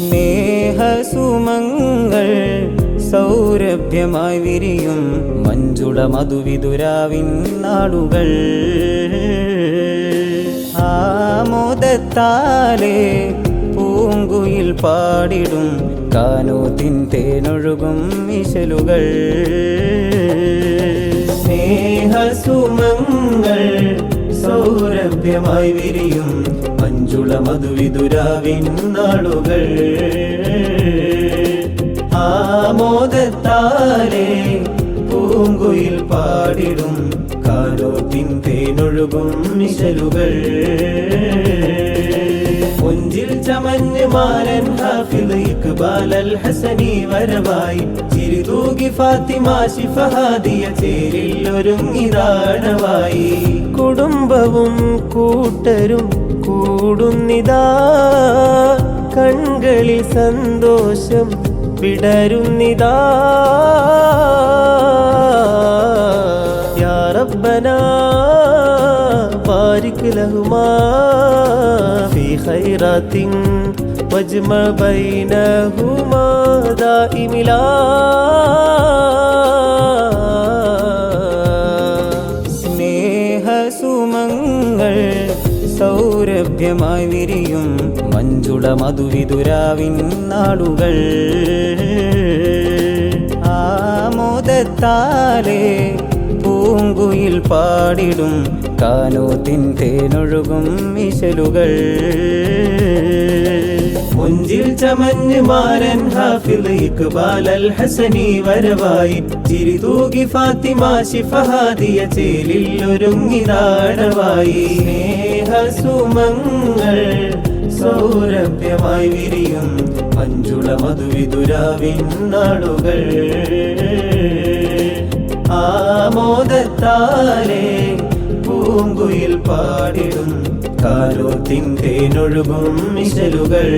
സ്നേഹസുമങ്ങൾ സൗരഭ്യമായി വിരിയും മഞ്ജുള മധുവിതുരാവിൻ നാടുകൾ. ആമോദത്താലേ പൂങ്കുയിൽ പാടിടും കാനൂത്തിൻ തേനൊഴുകും ഇശലുകൾ. സ്നേഹസുമങ്ങൾ സൗരഭ്യമായി വിരിയും മഞ്ജുള മധുവിതുരാവിൻ നാളുകൾ. ആമോദത്താലേ പൂങ്കുയിൽ പാടിടും കാനൂത്തിൻ തേനൊഴുകും ഇശലുകൾ. മുഞ്ചിൽ ചമഞ്ഞ് മാരൻ ഹാഫിദ് ഇഖ്ബാൽ അൽ ഹസനി വരവായി. ചിരിതൂകി ഫാത്തിമ ശിഫഹാദിയ ചേരിൽ ഒരുങ്ങിതാണവായി. കുടുംബവും കൂട്ടരും കൂടുന്നിതാ, കൺകളിൽ സന്തോഷം വിടരുന്നിതാ. യാ റബ്ബനാ ബാരിക് ലഹുമാ ഫീ ഖൈറാത്തിൻ വജ്മഅ ബൈനഹുമാ ദായിമിലാ. സ്നേഹസുമങ്ങൾ സൗരഭ്യമായി വിരിയും മഞ്ജുള മധുവിതുരാവിൻ നാടുകൾ. ആമോദത്താലേ പൂങ്കുയിൽ പാടിടും കാനൂത്തിൻ തേനൊഴുകും ഇശലുകൾ. മുഞ്ചിൽ ചമഞ്ഞ് മാരൻ ഹാഫിദ് ഇഖ്ബാൽ അൽ ഹസനി വരവായി. ചിരിതൂകി ഫാത്തിമ ശിഫഹാദിയ ചേലിൽ ഒരുങ്ങിതാണവായി. സ്നേഹസുമങ്ങൾ സൗരഭ്യമായി വിരിയും മഞ്ജുള മധുവിതുരാവിൻ നാടുകൾ. ആമോദത്താലേ പൂങ്കുയിൽ പാടിടും കാനൂത്തിൻ തേനൊഴുകും ഇശലുകൾ.